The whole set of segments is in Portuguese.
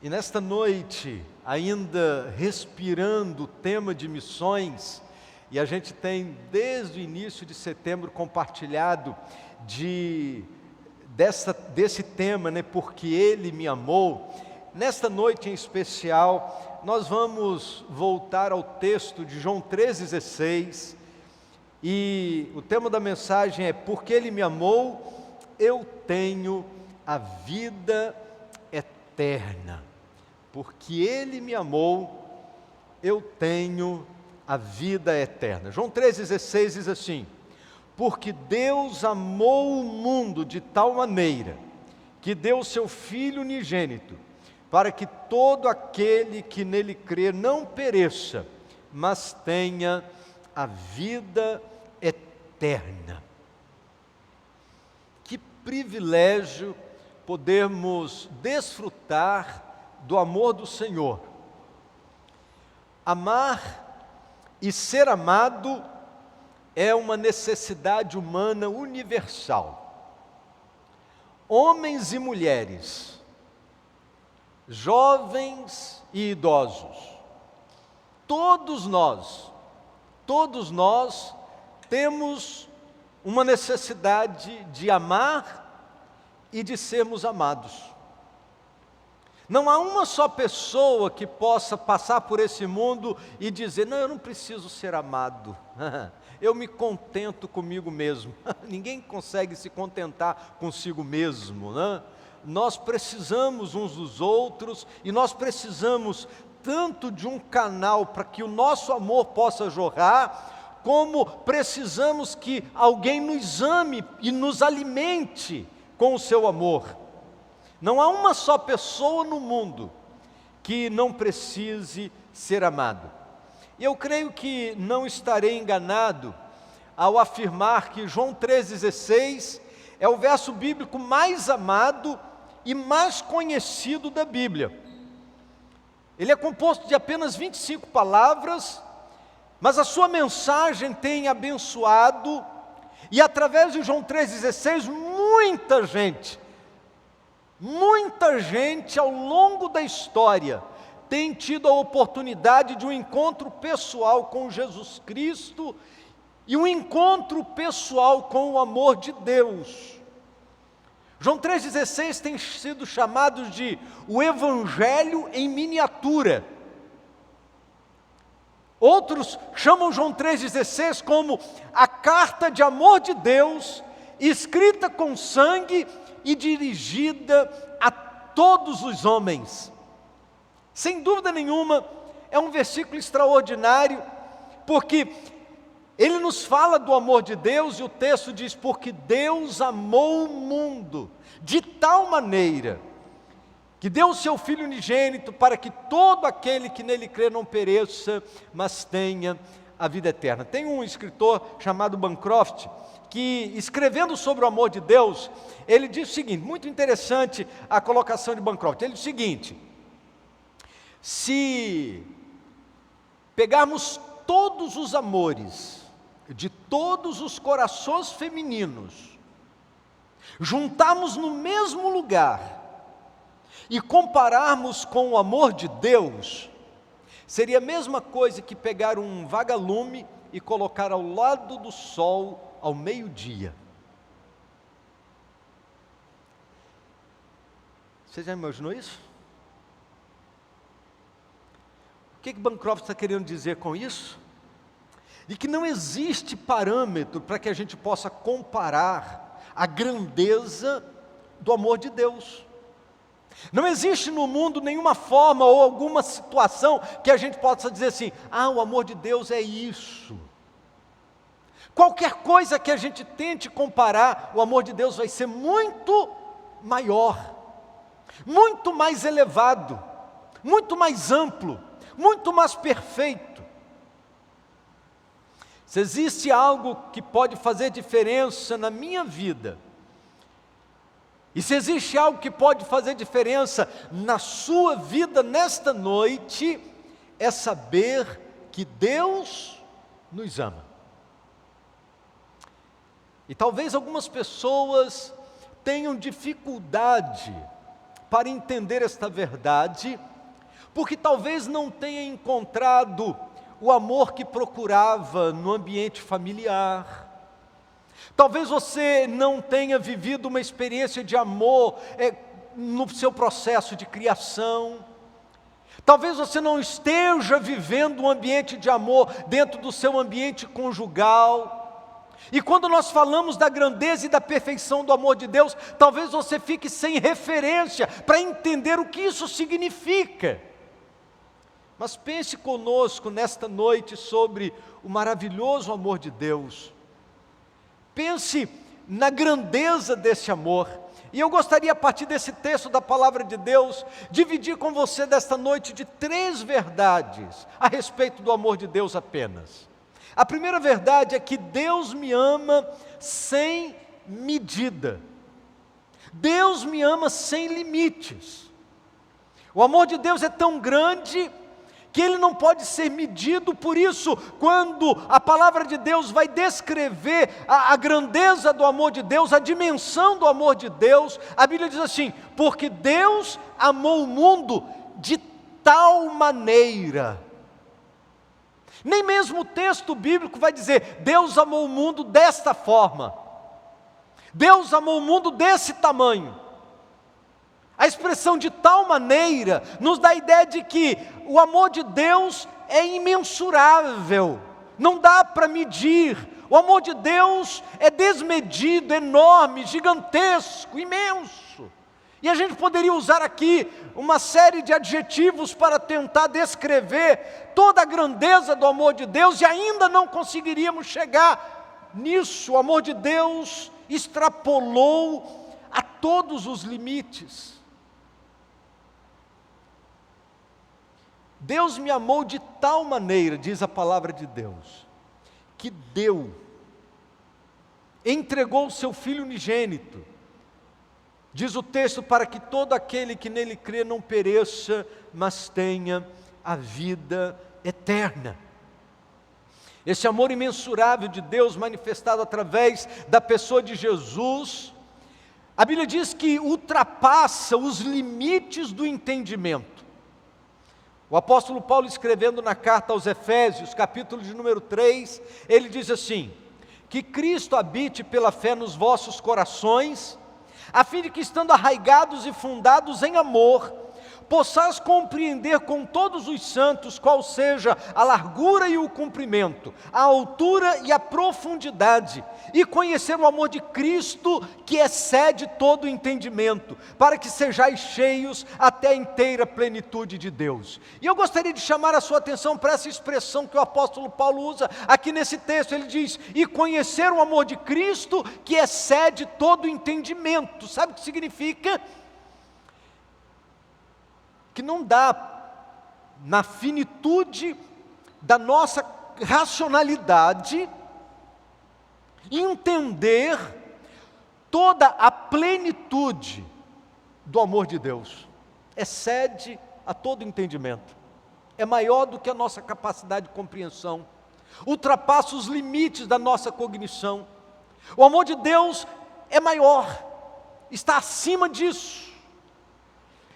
E nesta noite, ainda respirando o tema de missões, e a gente tem desde o início de setembro compartilhado desse tema, né? Porque Ele me amou. Nesta noite em especial, nós vamos voltar ao texto de João 3,16, e o tema da mensagem é: porque Ele me amou, eu tenho a vida eterna. Porque Ele me amou, eu tenho a vida eterna. João 3,16 diz assim: porque Deus amou o mundo de tal maneira, que deu o seu Filho unigênito, para que todo aquele que nele crê não pereça, mas tenha a vida eterna. Que privilégio podermos desfrutar do amor do Senhor. Amar e ser amado é uma necessidade humana universal. Homens e mulheres, jovens e idosos, todos nós temos uma necessidade de amar e de sermos amados. Não há uma só pessoa que possa passar por esse mundo e dizer: não, eu não preciso ser amado, eu me contento comigo mesmo. Ninguém consegue se contentar consigo mesmo, né? Nós precisamos uns dos outros, e nós precisamos tanto de um canal para que o nosso amor possa jorrar, como precisamos que alguém nos ame e nos alimente com o seu amor. Não há uma só pessoa no mundo que não precise ser amado. E eu creio que não estarei enganado ao afirmar que João 3,16 é o verso bíblico mais amado e mais conhecido da Bíblia. Ele é composto de apenas 25 palavras, mas a sua mensagem tem abençoado, e através de João 3,16, muita gente ao longo da história tem tido a oportunidade de um encontro pessoal com Jesus Cristo e um encontro pessoal com o amor de Deus. João 3,16 tem sido chamado de o Evangelho em miniatura. Outros chamam João 3,16 como a carta de amor de Deus, escrita com sangue e dirigida a todos os homens. Sem dúvida nenhuma, é um versículo extraordinário, porque ele nos fala do amor de Deus, e o texto diz: porque Deus amou o mundo de tal maneira, que deu o seu Filho unigênito, para que todo aquele que nele crê não pereça, mas tenha a vida eterna. Tem um escritor chamado Bancroft, que, escrevendo sobre o amor de Deus, ele diz o seguinte, muito interessante a colocação de Bancroft. Ele diz o seguinte: se pegarmos todos os amores de todos os corações femininos, juntarmos no mesmo lugar e compararmos com o amor de Deus, seria a mesma coisa que pegar um vagalume e colocar ao lado do sol ao meio-dia. Você já imaginou isso? O que Bancroft está querendo dizer com isso? De que não existe parâmetro para que a gente possa comparar a grandeza do amor de Deus. Não existe no mundo nenhuma forma ou alguma situação que a gente possa dizer assim: ah, o amor de Deus é isso. Qualquer coisa que a gente tente comparar, o amor de Deus vai ser muito maior, muito mais elevado, muito mais amplo, muito mais perfeito. Se existe algo que pode fazer diferença na minha vida, e se existe algo que pode fazer diferença na sua vida nesta noite, é saber que Deus nos ama. E talvez algumas pessoas tenham dificuldade para entender esta verdade, porque talvez não tenha encontrado o amor que procurava no ambiente familiar. Talvez você não tenha vivido uma experiência de amor no seu processo de criação. Talvez você não esteja vivendo um ambiente de amor dentro do seu ambiente conjugal. E quando nós falamos da grandeza e da perfeição do amor de Deus, talvez você fique sem referência para entender o que isso significa. Mas pense conosco nesta noite sobre o maravilhoso amor de Deus. Pense na grandeza desse amor. E eu gostaria, a partir desse texto da palavra de Deus, dividir com você desta noite de 3 verdades a respeito do amor de Deus apenas. A primeira verdade é que Deus me ama sem medida. Deus me ama sem limites. O amor de Deus é tão grande que ele não pode ser medido. Por isso, quando a palavra de Deus vai descrever a grandeza do amor de Deus, a dimensão do amor de Deus, a Bíblia diz assim: porque Deus amou o mundo de tal maneira. Nem mesmo o texto bíblico vai dizer: Deus amou o mundo desta forma, Deus amou o mundo desse tamanho. A expressão de tal maneira nos dá a ideia de que o amor de Deus é imensurável, não dá para medir. O amor de Deus é desmedido, enorme, gigantesco, imenso. E a gente poderia usar aqui uma série de adjetivos para tentar descrever toda a grandeza do amor de Deus e ainda não conseguiríamos chegar nisso. O amor de Deus extrapolou a todos os limites. Deus me amou de tal maneira, diz a palavra de Deus, que entregou o seu Filho unigênito. Diz o texto: para que todo aquele que nele crê não pereça, mas tenha a vida eterna. Esse amor imensurável de Deus manifestado através da pessoa de Jesus, a Bíblia diz que ultrapassa os limites do entendimento. O apóstolo Paulo, escrevendo na carta aos Efésios, capítulo de número 3, ele diz assim: que Cristo habite pela fé nos vossos corações, a fim de que, estando arraigados e fundados em amor, possais compreender com todos os santos qual seja a largura e o comprimento, a altura e a profundidade, e conhecer o amor de Cristo que excede todo o entendimento, para que sejais cheios até a inteira plenitude de Deus. E eu gostaria de chamar a sua atenção para essa expressão que o apóstolo Paulo usa aqui nesse texto. Ele diz: e conhecer o amor de Cristo que excede todo o entendimento. Sabe o que significa? Que não dá, na finitude da nossa racionalidade, entender toda a plenitude do amor de Deus. Excede a todo entendimento, é maior do que a nossa capacidade de compreensão, ultrapassa os limites da nossa cognição. O amor de Deus é maior, está acima disso.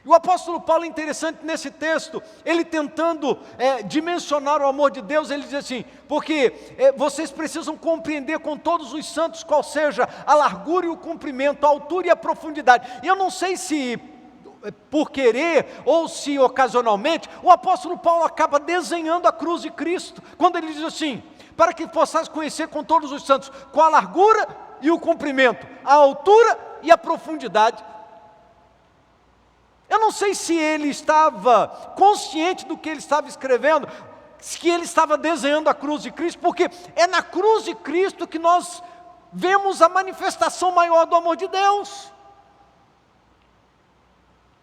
E o apóstolo Paulo, é interessante nesse texto, ele tentando dimensionar o amor de Deus, ele diz assim: porque vocês precisam compreender com todos os santos qual seja a largura e o comprimento, a altura e a profundidade. E eu não sei se por querer ou se ocasionalmente, o apóstolo Paulo acaba desenhando a cruz de Cristo, quando ele diz assim: para que possais conhecer com todos os santos qual a largura e o comprimento, a altura e a profundidade. Eu não sei se ele estava consciente do que ele estava escrevendo, que ele estava desenhando a cruz de Cristo, porque é na cruz de Cristo que nós vemos a manifestação maior do amor de Deus.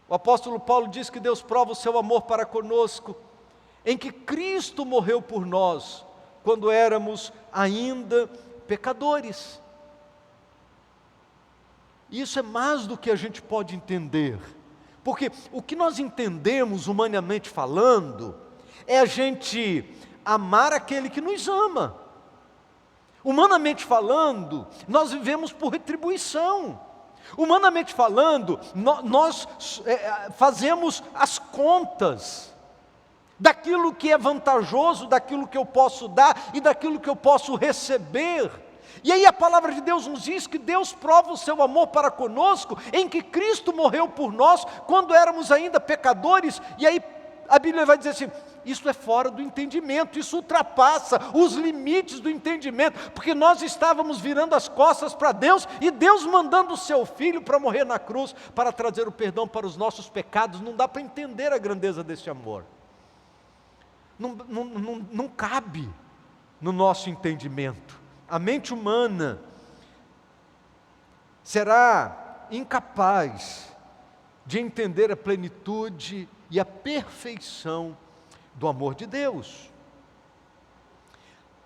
O apóstolo Paulo diz que Deus prova o seu amor para conosco, em que Cristo morreu por nós, quando éramos ainda pecadores. Isso é mais do que a gente pode entender. Porque o que nós entendemos, humanamente falando, é a gente amar aquele que nos ama. Humanamente falando, nós vivemos por retribuição. Humanamente falando, nós fazemos as contas daquilo que é vantajoso, daquilo que eu posso dar e daquilo que eu posso receber. E aí a palavra de Deus nos diz que Deus prova o seu amor para conosco, em que Cristo morreu por nós, quando éramos ainda pecadores, e aí a Bíblia vai dizer assim, isso é fora do entendimento, isso ultrapassa os limites do entendimento, porque nós estávamos virando as costas para Deus, e Deus mandando o seu Filho para morrer na cruz, para trazer o perdão para os nossos pecados. Não dá para entender a grandeza desse amor, não cabe no nosso entendimento. A mente humana será incapaz de entender a plenitude e a perfeição do amor de Deus.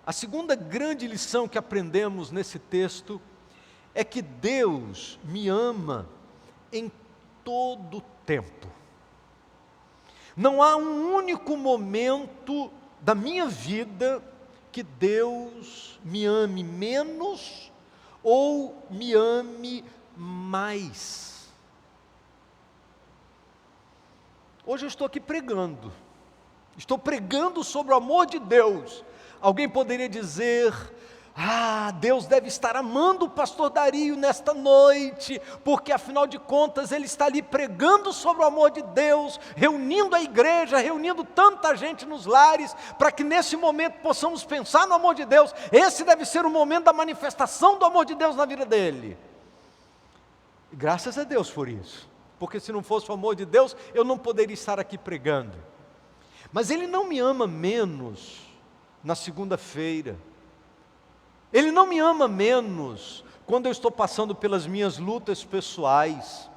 A segunda grande lição que aprendemos nesse texto é que Deus me ama em todo tempo. Não há um único momento da minha vida que Deus me ame menos ou me ame mais. Hoje eu estou aqui pregando. Estou pregando sobre o amor de Deus. Alguém poderia dizer, Deus deve estar amando o pastor Dario nesta noite, porque afinal de contas ele está ali pregando sobre o amor de Deus, reunindo a igreja, reunindo tanta gente nos lares, para que nesse momento possamos pensar no amor de Deus. Esse deve ser o momento da manifestação do amor de Deus na vida dele. E graças a Deus por isso, porque se não fosse o amor de Deus, eu não poderia estar aqui pregando. Mas Ele não me ama menos na segunda-feira. Ele não me ama menos quando eu estou passando pelas minhas lutas pessoais.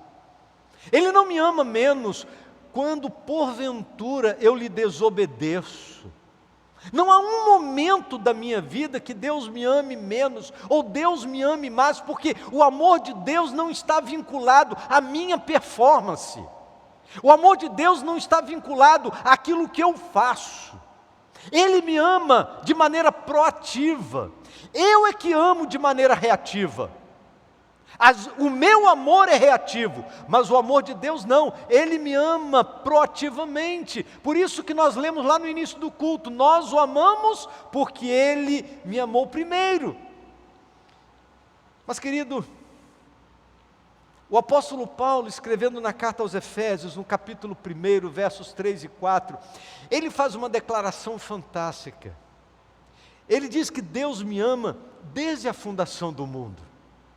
Ele não me ama menos quando, porventura, eu lhe desobedeço. Não há um momento da minha vida que Deus me ame menos, ou Deus me ame mais, porque o amor de Deus não está vinculado à minha performance. O amor de Deus não está vinculado àquilo que eu faço. Ele me ama de maneira proativa. Eu é que amo de maneira reativa. O meu amor é reativo, mas o amor de Deus não. Ele me ama proativamente. Por isso que nós lemos lá no início do culto, nós o amamos porque Ele me amou primeiro. Mas querido, o apóstolo Paulo, escrevendo na carta aos Efésios, no capítulo 1, versos 3 e 4, ele faz uma declaração fantástica. Ele diz que Deus me ama desde a fundação do mundo.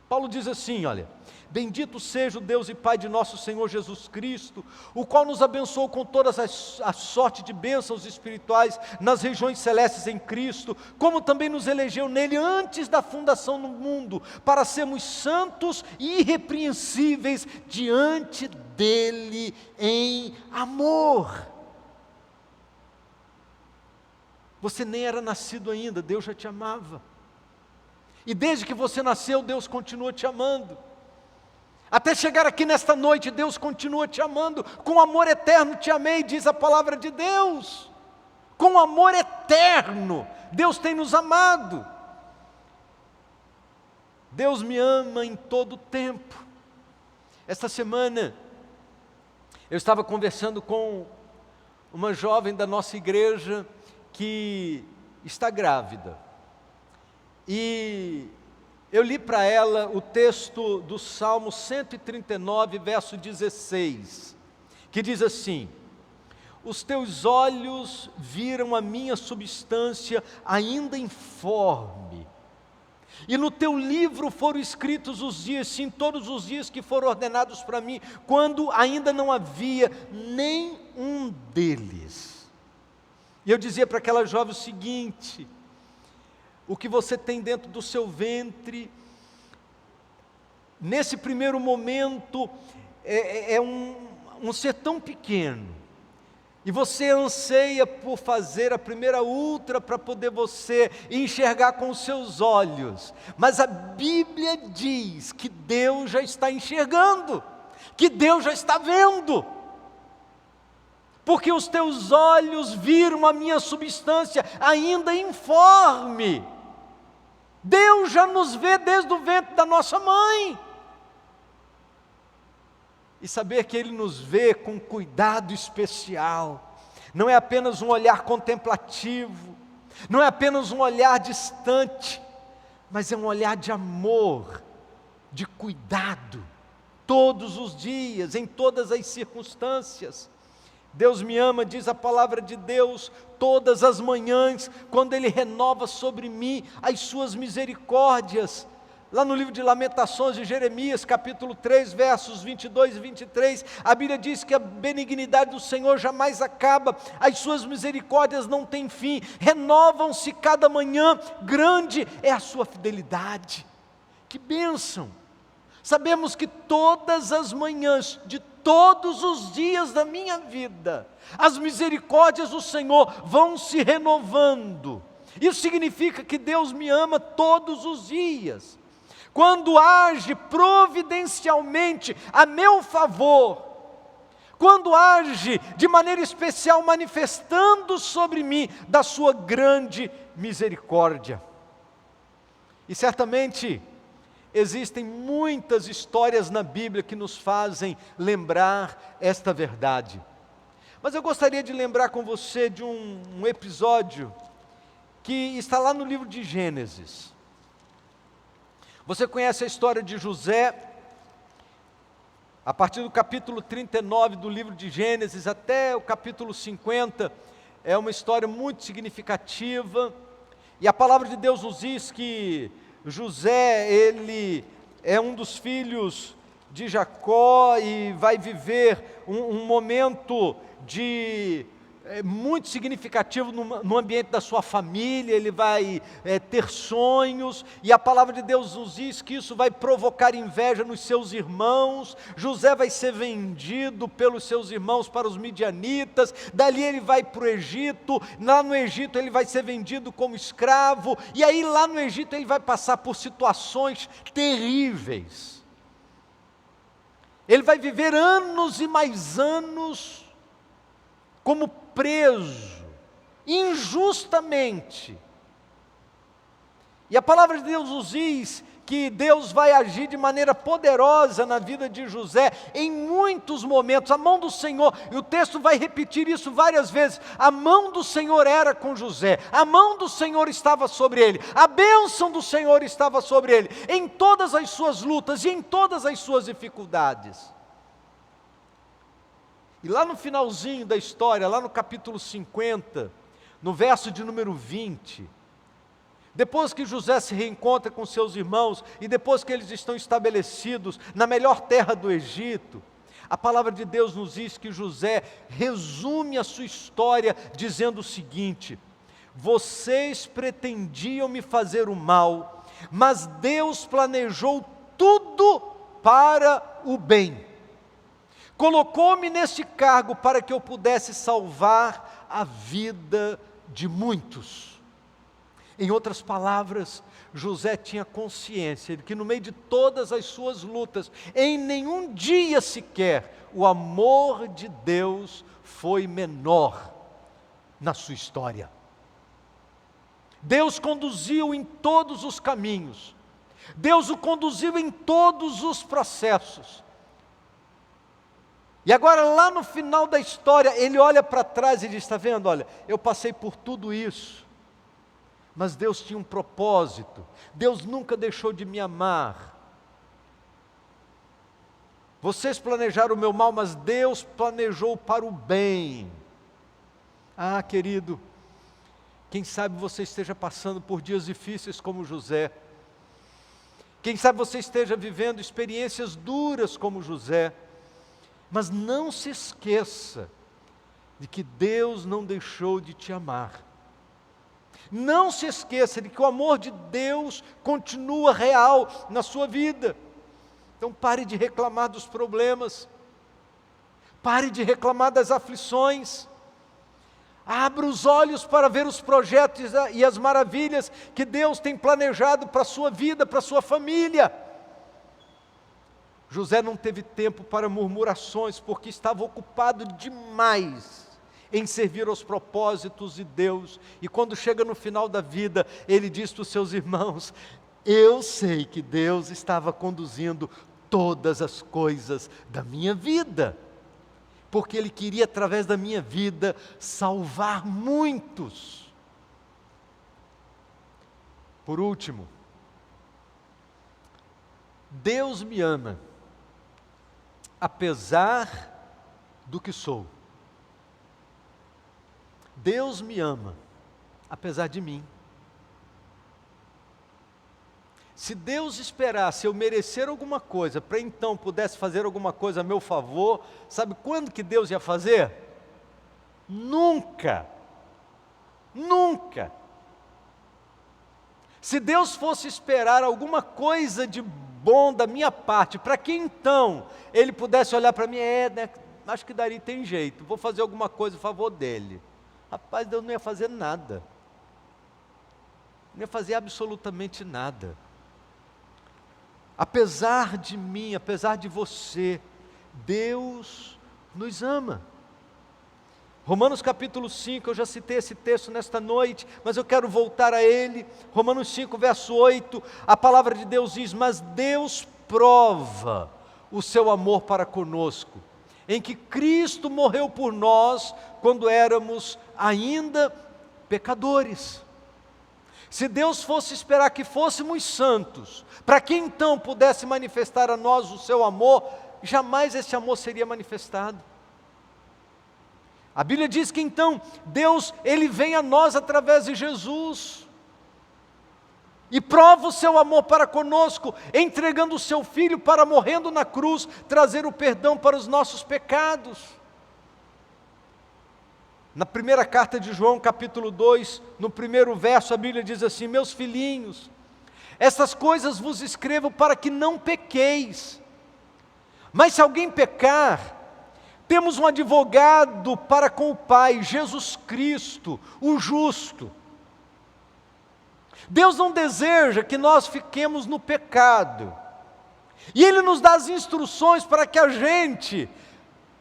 Paulo diz assim, olha, bendito seja o Deus e Pai de nosso Senhor Jesus Cristo, o qual nos abençoou com todas a sorte de bênçãos espirituais nas regiões celestes em Cristo, como também nos elegeu nele antes da fundação do mundo, para sermos santos e irrepreensíveis diante dele em amor. Você nem era nascido ainda, Deus já te amava. E desde que você nasceu, Deus continua te amando. Até chegar aqui nesta noite, Deus continua te amando. Com amor eterno te amei, diz a palavra de Deus. Com amor eterno, Deus tem nos amado. Deus me ama em todo tempo. Esta semana, eu estava conversando com uma jovem da nossa igreja que está grávida. E eu li para ela o texto do Salmo 139, verso 16, que diz assim: os teus olhos viram a minha substância ainda informe, e no teu livro foram escritos os dias, sim, todos os dias que foram ordenados para mim, quando ainda não havia nem um deles. E eu dizia para aquela jovem o seguinte: o que você tem dentro do seu ventre, nesse primeiro momento, é um ser tão pequeno, e você anseia por fazer a primeira ultra para poder você enxergar com os seus olhos, mas a Bíblia diz que Deus já está enxergando, que Deus já está vendo, porque os teus olhos viram a minha substância ainda informe. Deus já nos vê desde o ventre da nossa mãe. e saber que Ele nos vê com cuidado especial. Não é apenas um olhar contemplativo, não é apenas um olhar distante, mas é um olhar de amor, de cuidado, todos os dias, em todas as circunstâncias. Deus me ama, diz a palavra de Deus, todas as manhãs, quando Ele renova sobre mim as suas misericórdias. Lá no livro de Lamentações de Jeremias, capítulo 3, versos 22 e 23, a Bíblia diz que a benignidade do Senhor jamais acaba, as suas misericórdias não têm fim, renovam-se cada manhã, grande é a sua fidelidade. Que bênção! Sabemos que todas as manhãs, de todos os dias da minha vida, as misericórdias do Senhor vão se renovando. Isso significa que Deus me ama todos os dias. Quando age providencialmente a meu favor, quando age de maneira especial manifestando sobre mim da sua grande misericórdia. E certamente existem muitas histórias na Bíblia que nos fazem lembrar esta verdade. Mas eu gostaria de lembrar com você de um episódio que está lá no livro de Gênesis. Você conhece a história de José, a partir do capítulo 39 do livro de Gênesis até o capítulo 50, é uma história muito significativa, e a palavra de Deus nos diz que José, ele é um dos filhos de Jacó e vai viver um momento muito significativo no ambiente da sua família. Ele vai ter sonhos, e a palavra de Deus nos diz que isso vai provocar inveja nos seus irmãos. José vai ser vendido pelos seus irmãos para os midianitas, dali ele vai para o Egito, lá no Egito ele vai ser vendido como escravo, e aí lá no Egito ele vai passar por situações terríveis. Ele vai viver anos e mais anos como preso, injustamente. E a palavra de Deus nos diz que Deus vai agir de maneira poderosa na vida de José, em muitos momentos. A mão do Senhor, e o texto vai repetir isso várias vezes, a mão do Senhor era com José, a mão do Senhor estava sobre ele, a bênção do Senhor estava sobre ele, em todas as suas lutas e em todas as suas dificuldades. E lá no finalzinho da história, lá no capítulo 50, no verso de número 20, depois que José se reencontra com seus irmãos, e depois que eles estão estabelecidos na melhor terra do Egito, a palavra de Deus nos diz que José resume a sua história dizendo o seguinte: vocês pretendiam me fazer o mal, mas Deus planejou tudo para o bem. Colocou-me neste cargo para que eu pudesse salvar a vida de muitos. Em outras palavras, José tinha consciência de que no meio de todas as suas lutas, em nenhum dia sequer, o amor de Deus foi menor na sua história. Deus conduziu em todos os caminhos, Deus o conduziu em todos os processos. E agora lá no final da história, ele olha para trás e diz: está vendo, olha, eu passei por tudo isso, mas Deus tinha um propósito, Deus nunca deixou de me amar. Vocês planejaram o meu mal, mas Deus planejou para o bem. Ah, querido, quem sabe você esteja passando por dias difíceis como José, quem sabe você esteja vivendo experiências duras como José, mas não se esqueça de que Deus não deixou de te amar. Não se esqueça de que o amor de Deus continua real na sua vida. Então pare de reclamar dos problemas, pare de reclamar das aflições, abra os olhos para ver os projetos e as maravilhas que Deus tem planejado para a sua vida, para a sua família. José não teve tempo para murmurações, porque estava ocupado demais em servir aos propósitos de Deus. E quando chega no final da vida, ele diz para os seus irmãos: eu sei que Deus estava conduzindo todas as coisas da minha vida, porque Ele queria, através da minha vida, salvar muitos. Por último, Deus me ama, apesar do que sou. Deus me ama, apesar de mim. Se Deus esperasse eu merecer alguma coisa, para então pudesse fazer alguma coisa a meu favor, sabe quando que Deus ia fazer? Nunca. Nunca. Se Deus fosse esperar alguma coisa de bom da minha parte, para que então Ele pudesse olhar para mim, né, acho que daria, tem jeito, vou fazer alguma coisa a favor dele. Rapaz, Deus não ia fazer nada. Não ia fazer absolutamente nada. Apesar de mim, apesar de você, Deus nos ama. Romanos capítulo 5, eu já citei esse texto nesta noite, mas eu quero voltar a ele. Romanos 5, verso 8, a palavra de Deus diz: mas Deus prova o seu amor para conosco, em que Cristo morreu por nós, quando éramos ainda pecadores. Se Deus fosse esperar que fôssemos santos, para que então pudesse manifestar a nós o seu amor, jamais esse amor seria manifestado. A Bíblia diz que então Deus, Ele vem a nós através de Jesus, e prova o seu amor para conosco, entregando o seu Filho para, morrendo na cruz, trazer o perdão para os nossos pecados. Na primeira carta de João, capítulo 2, no primeiro verso, a Bíblia diz assim: meus filhinhos, essas coisas vos escrevo para que não pequeis. Mas se alguém pecar, temos um advogado para com o Pai, Jesus Cristo, o justo. Deus não deseja que nós fiquemos no pecado, e Ele nos dá as instruções para que a gente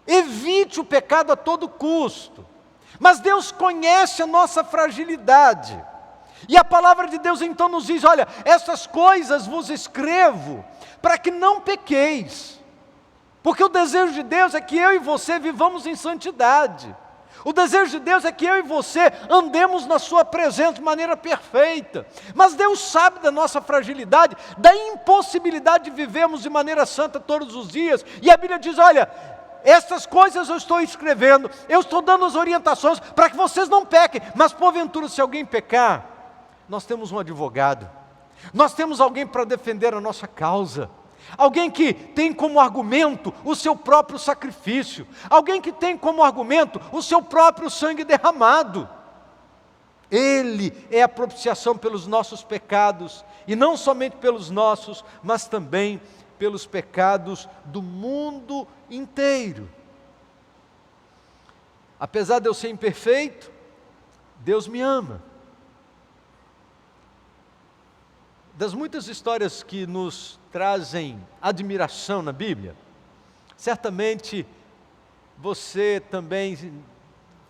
evite o pecado a todo custo. Mas Deus conhece a nossa fragilidade, e a palavra de Deus então nos diz: olha, essas coisas vos escrevo para que não pequeis, porque o desejo de Deus é que eu e você vivamos em santidade. O desejo de Deus é que eu e você andemos na sua presença de maneira perfeita. Mas Deus sabe da nossa fragilidade, da impossibilidade de vivermos de maneira santa todos os dias, e a Bíblia diz: olha, essas coisas eu estou escrevendo, eu estou dando as orientações para que vocês não pequem. Mas porventura, se alguém pecar, nós temos um advogado, nós temos alguém para defender a nossa causa, alguém que tem como argumento o seu próprio sacrifício, alguém que tem como argumento o seu próprio sangue derramado. Ele é a propiciação pelos nossos pecados, e não somente pelos nossos, mas também pelos pecados do mundo inteiro. Apesar de eu ser imperfeito, Deus me ama. Das muitas histórias que nos trazem admiração na Bíblia, certamente você também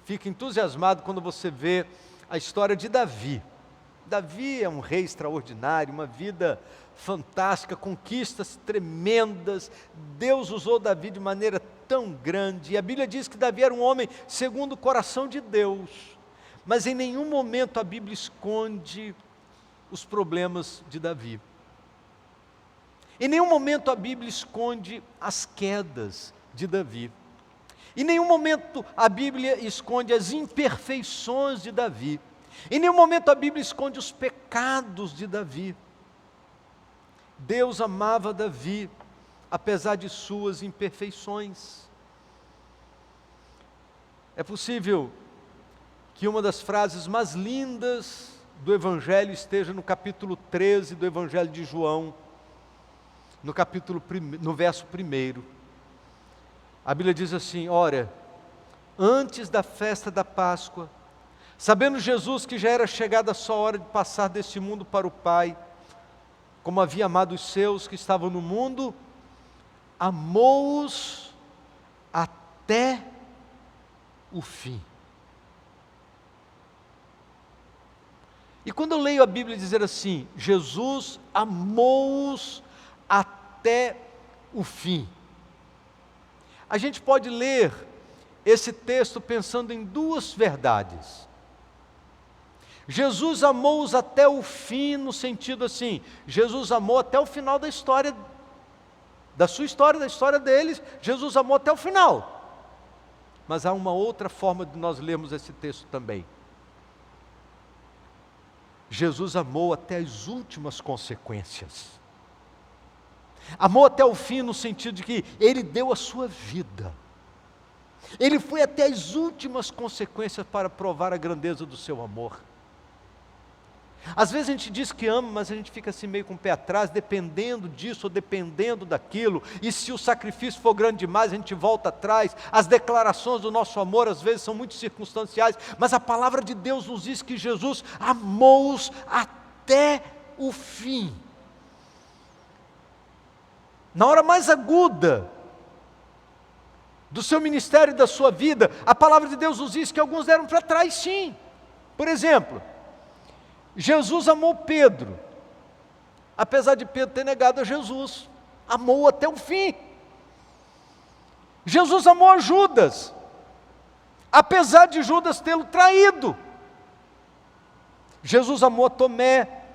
fica entusiasmado quando você vê a história de Davi. Davi é um rei extraordinário, uma vida fantástica, conquistas tremendas. Deus usou Davi de maneira tão grande, e a Bíblia diz que Davi era um homem segundo o coração de Deus, mas em nenhum momento a Bíblia esconde os problemas de Davi. Em nenhum momento a Bíblia esconde as quedas de Davi. Em nenhum momento a Bíblia esconde as imperfeições de Davi. Em nenhum momento a Bíblia esconde os pecados de Davi. Deus amava Davi, apesar de suas imperfeições. É possível que uma das frases mais lindas do Evangelho esteja no capítulo 13 do Evangelho de João, no verso 1. A Bíblia diz assim: ora, antes da festa da Páscoa, sabendo Jesus que já era chegada a sua hora de passar deste mundo para o Pai, como havia amado os seus que estavam no mundo, amou-os até o fim. E quando eu leio a Bíblia dizer assim, Jesus amou-os até o fim. A gente pode ler esse texto pensando em duas verdades. Jesus amou-os até o fim, no sentido assim, Jesus amou até o final da história, da sua história, da história deles, Jesus amou até o final. Mas há uma outra forma de nós lermos esse texto também. Jesus amou até as últimas consequências. Amou até o fim no sentido de que Ele deu a sua vida. Ele foi até as últimas consequências para provar a grandeza do seu amor. Às vezes a gente diz que ama, mas a gente fica assim meio com o pé atrás, dependendo disso ou dependendo daquilo, e se o sacrifício for grande demais, a gente volta atrás. As declarações do nosso amor às vezes são muito circunstanciais, mas a palavra de Deus nos diz que Jesus amou-os até o fim. Na hora mais aguda do seu ministério e da sua vida, a palavra de Deus nos diz que alguns deram para trás sim. Por exemplo, Jesus amou Pedro, apesar de Pedro ter negado a Jesus, amou até o fim. Jesus amou Judas, apesar de Judas tê-lo traído. Jesus amou a Tomé,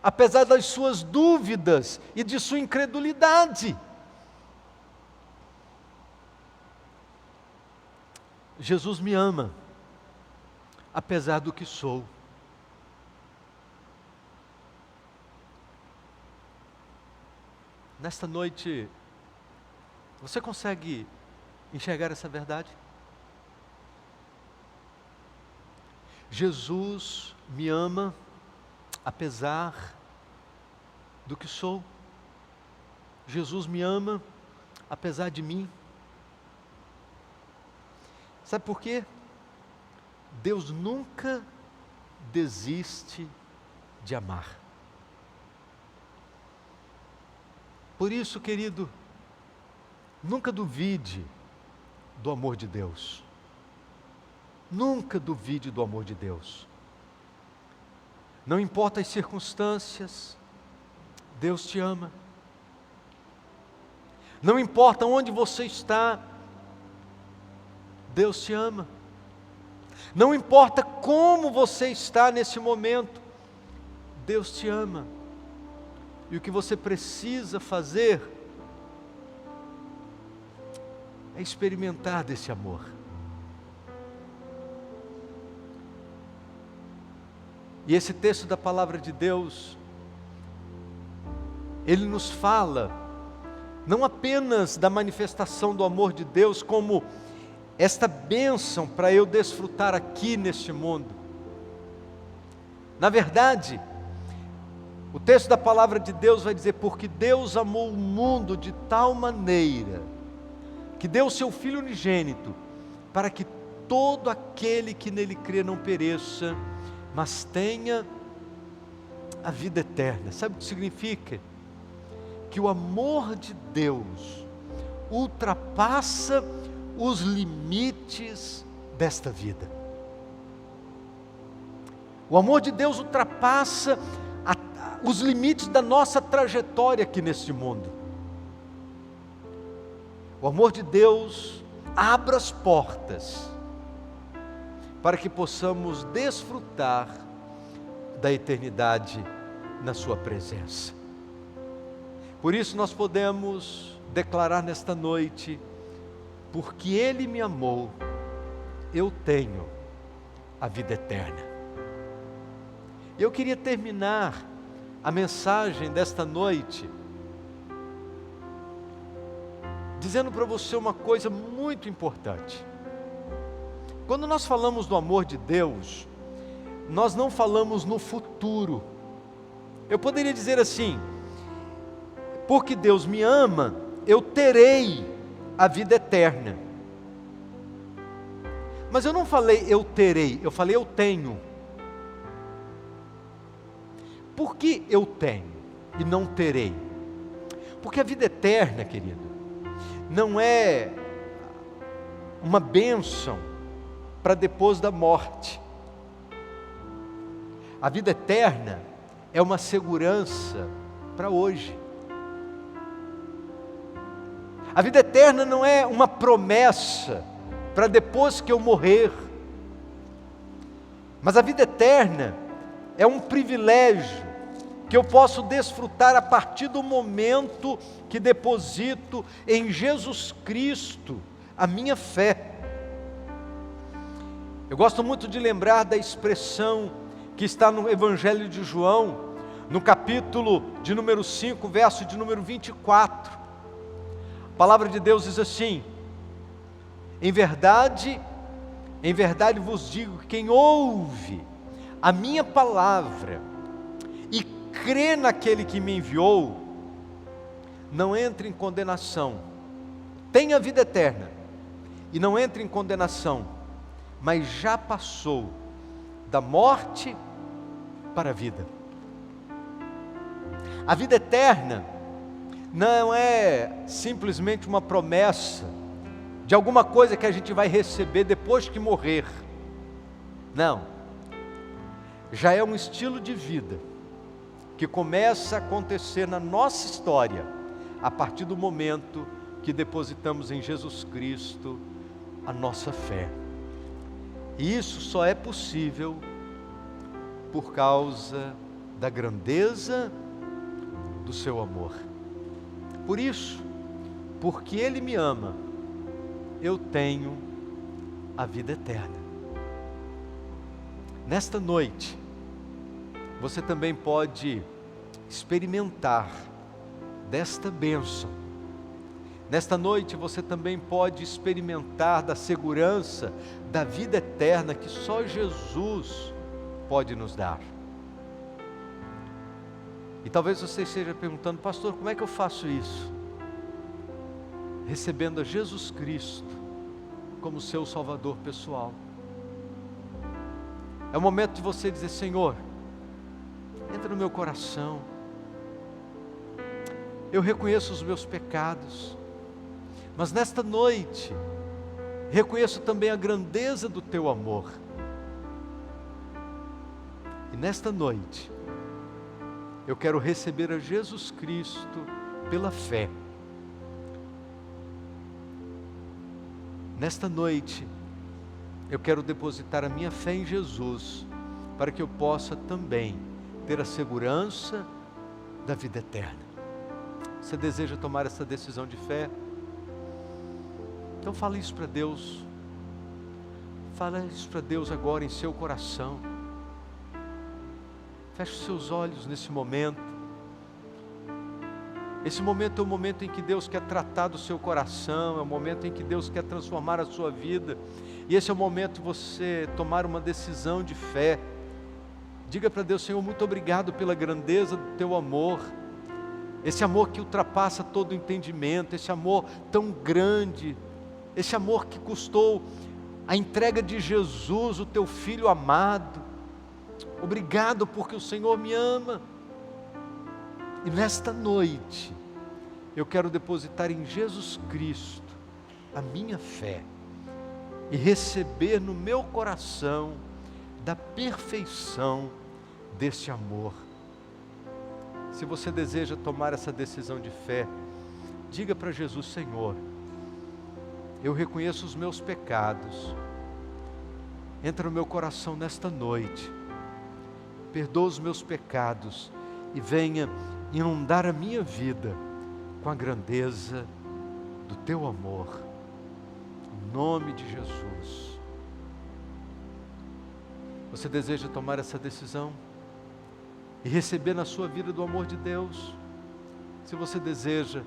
apesar das suas dúvidas e de sua incredulidade. Jesus me ama, apesar do que sou. Nesta noite, você consegue enxergar essa verdade? Jesus me ama, apesar do que sou. Jesus me ama, apesar de mim. Sabe por quê? Deus nunca desiste de amar. Por isso, querido, nunca duvide do amor de Deus. Nunca duvide do amor de Deus. Não importa as circunstâncias, Deus te ama. Não importa onde você está, Deus te ama. Não importa como você está nesse momento, Deus te ama. E o que você precisa fazer é experimentar desse amor. E esse texto da palavra de Deus, ele nos fala, não apenas da manifestação do amor de Deus, como esta bênção para eu desfrutar aqui neste mundo. Na verdade, o texto da palavra de Deus vai dizer, porque Deus amou o mundo de tal maneira, que deu o seu Filho unigênito, para que todo aquele que nele crê não pereça, mas tenha a vida eterna. Sabe o que significa? Que o amor de Deus ultrapassa os limites desta vida. O amor de Deus ultrapassa os limites da nossa trajetória aqui neste mundo. O amor de Deus abre as portas para que possamos desfrutar da eternidade na sua presença. Por isso nós podemos declarar nesta noite, porque Ele me amou, eu tenho a vida eterna. Eu queria terminar a mensagem desta noite dizendo para você uma coisa muito importante. Quando nós falamos do amor de Deus, nós não falamos no futuro. Eu poderia dizer assim, porque Deus me ama, eu terei a vida eterna. Mas eu não falei eu terei, eu falei eu tenho. Por que eu tenho e não terei? Porque a vida eterna, querido, não é uma bênção para depois da morte. A vida eterna é uma segurança para hoje. A vida eterna não é uma promessa para depois que eu morrer, mas a vida eterna é um privilégio que eu posso desfrutar a partir do momento que deposito em Jesus Cristo a minha fé. Eu gosto muito de lembrar da expressão que está no Evangelho de João, no capítulo de número 5, verso de número 24. A palavra de Deus diz assim: em verdade vos digo, quem ouve a minha palavra e crê naquele que me enviou, não entra em condenação, tem a vida eterna, e não entra em condenação, mas já passou da morte para a vida. A vida eterna não é simplesmente uma promessa de alguma coisa que a gente vai receber depois que morrer. Não. Já é um estilo de vida que começa a acontecer na nossa história a partir do momento que depositamos em Jesus Cristo a nossa fé. E isso só é possível por causa da grandeza do seu amor. Por isso, porque Ele me ama, eu tenho a vida eterna. Nesta noite, você também pode experimentar desta bênção. Nesta noite, você também pode experimentar da segurança da vida eterna que só Jesus pode nos dar. E talvez você esteja perguntando: pastor, como é que eu faço isso? Recebendo a Jesus Cristo como seu Salvador pessoal. É o momento de você dizer: Senhor, entra no meu coração. Eu reconheço os meus pecados, mas nesta noite reconheço também a grandeza do teu amor. E nesta noite eu quero receber a Jesus Cristo pela fé. Nesta noite, eu quero depositar a minha fé em Jesus, para que eu possa também ter a segurança da vida eterna. Você deseja tomar essa decisão de fé? Então fale isso para Deus. Fale isso para Deus agora em seu coração. Feche os seus olhos nesse momento. Esse momento é o momento em que Deus quer tratar do seu coração, é o momento em que Deus quer transformar a sua vida. E esse é o momento de você tomar uma decisão de fé. Diga para Deus: Senhor, muito obrigado pela grandeza do teu amor. Esse amor que ultrapassa todo entendimento, esse amor tão grande, esse amor que custou a entrega de Jesus, o teu Filho amado. Obrigado porque o Senhor me ama. E nesta noite, eu quero depositar em Jesus Cristo a minha fé e receber no meu coração da perfeição deste amor. Se você deseja tomar essa decisão de fé, diga para Jesus: Senhor, eu reconheço os meus pecados. Entra no meu coração nesta noite. Perdoa os meus pecados e venha inundar a minha vida com a grandeza do teu amor. Em nome de Jesus. Você deseja tomar essa decisão e receber na sua vida do amor de Deus? Se você deseja,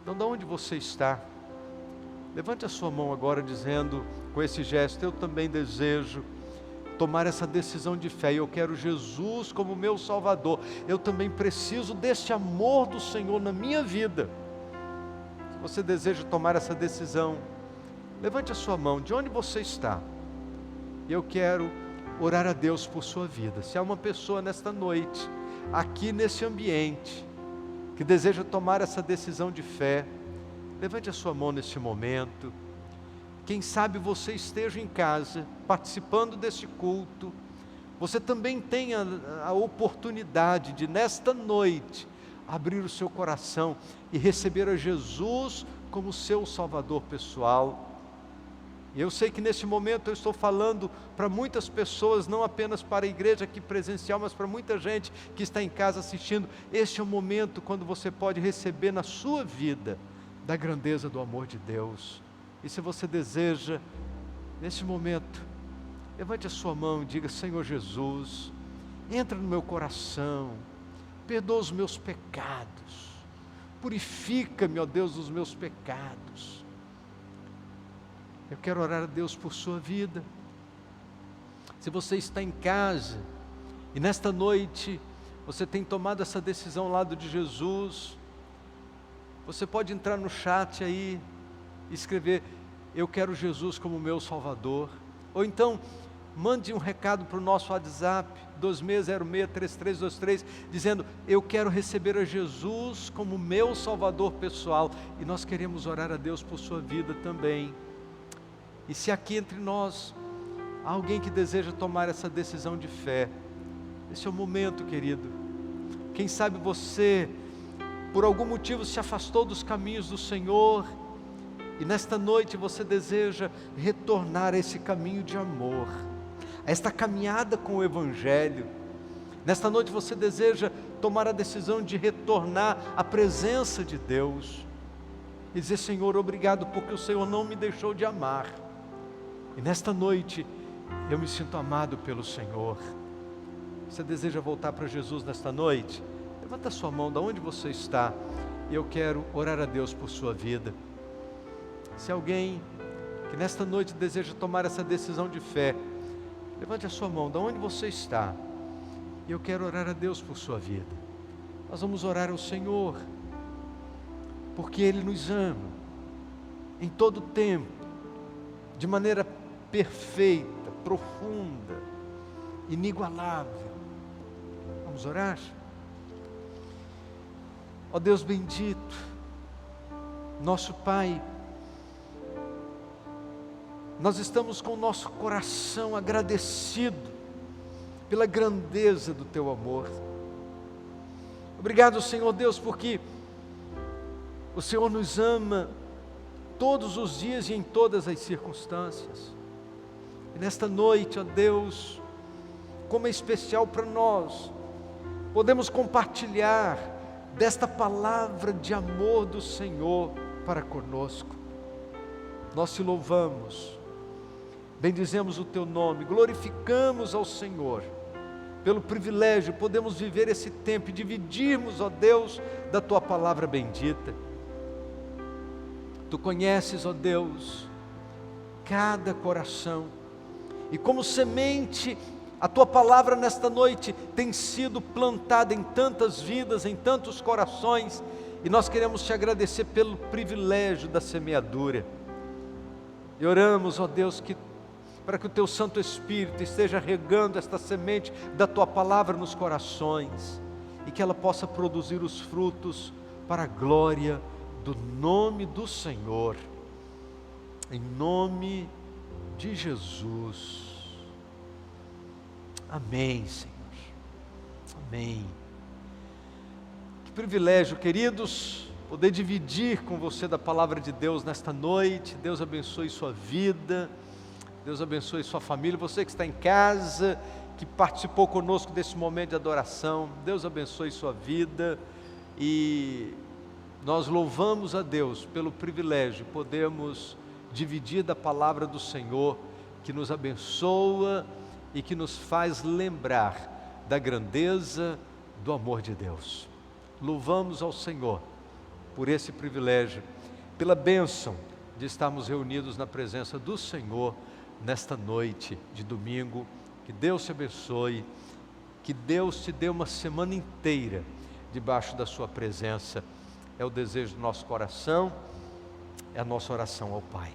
então de onde você está, levante a sua mão agora dizendo com esse gesto: eu também desejo tomar essa decisão de fé, e eu quero Jesus como meu Salvador. Eu também preciso deste amor do Senhor na minha vida. Se você deseja tomar essa decisão, levante a sua mão de onde você está. Eu quero orar a Deus por sua vida. Se há uma pessoa nesta noite, aqui nesse ambiente, que deseja tomar essa decisão de fé, levante a sua mão neste momento. Quem sabe você esteja em casa, participando desse culto, você também tenha a oportunidade de, nesta noite, abrir o seu coração e receber a Jesus como seu Salvador pessoal. E eu sei que nesse momento eu estou falando para muitas pessoas, não apenas para a igreja aqui presencial, mas para muita gente que está em casa assistindo. Este é o momento quando você pode receber na sua vida da grandeza do amor de Deus. E se você deseja, nesse momento, levante a sua mão e diga: Senhor Jesus, entra no meu coração, perdoa os meus pecados, purifica-me, ó Deus, dos meus pecados. Eu quero orar a Deus por sua vida. Se você está em casa e nesta noite você tem tomado essa decisão ao lado de Jesus, você pode entrar no chat aí e escrever: eu quero Jesus como meu Salvador. Ou então mande um recado para o nosso WhatsApp 26063323 dizendo: eu quero receber a Jesus como meu Salvador pessoal. E nós queremos orar a Deus por sua vida também. E se aqui entre nós há alguém que deseja tomar essa decisão de fé, esse é o momento, querido. Quem sabe você, por algum motivo, se afastou dos caminhos do Senhor, e nesta noite você deseja retornar a esse caminho de amor, a esta caminhada com o Evangelho. Nesta noite você deseja tomar a decisão de retornar à presença de Deus, e dizer: Senhor, obrigado porque o Senhor não me deixou de amar. E nesta noite, eu me sinto amado pelo Senhor. Você deseja voltar para Jesus nesta noite? Levanta a sua mão, de onde você está, e eu quero orar a Deus por sua vida. Se alguém que nesta noite deseja tomar essa decisão de fé, levante a sua mão, de onde você está, e eu quero orar a Deus por sua vida. Nós vamos orar ao Senhor, porque Ele nos ama, em todo tempo, de maneira perfeita, profunda, inigualável. Vamos orar? Ó Deus bendito, nosso Pai, nós estamos com o nosso coração agradecido pela grandeza do Teu amor. Obrigado, Senhor Deus, porque o Senhor nos ama todos os dias e em todas as circunstâncias. E nesta noite, ó Deus, como é especial para nós, podemos compartilhar desta palavra de amor do Senhor para conosco. Nós te louvamos, bendizemos o Teu nome, glorificamos ao Senhor, pelo privilégio, podemos viver esse tempo e dividirmos, ó Deus, da Tua palavra bendita. Tu conheces, ó Deus, cada coração, e como semente, a Tua palavra nesta noite tem sido plantada em tantas vidas, em tantos corações, e nós queremos Te agradecer pelo privilégio da semeadura. E oramos, ó Deus, para que o Teu Santo Espírito esteja regando esta semente da Tua palavra nos corações, e que ela possa produzir os frutos para a glória do nome do Senhor, em nome de Jesus. Amém, Senhor. Amém. Que privilégio, queridos, poder dividir com você da palavra de Deus nesta noite. Deus abençoe sua vida, Deus abençoe sua família. Você que está em casa, que participou conosco desse momento de adoração, Deus abençoe sua vida. E nós louvamos a Deus pelo privilégio de podermos dividir da palavra do Senhor, que nos abençoa e que nos faz lembrar da grandeza do amor de Deus. Louvamos ao Senhor por esse privilégio, pela bênção de estarmos reunidos na presença do Senhor nesta noite de domingo. Que Deus te abençoe, que Deus te dê uma semana inteira debaixo da sua presença. É o desejo do nosso coração, é a nossa oração ao Pai.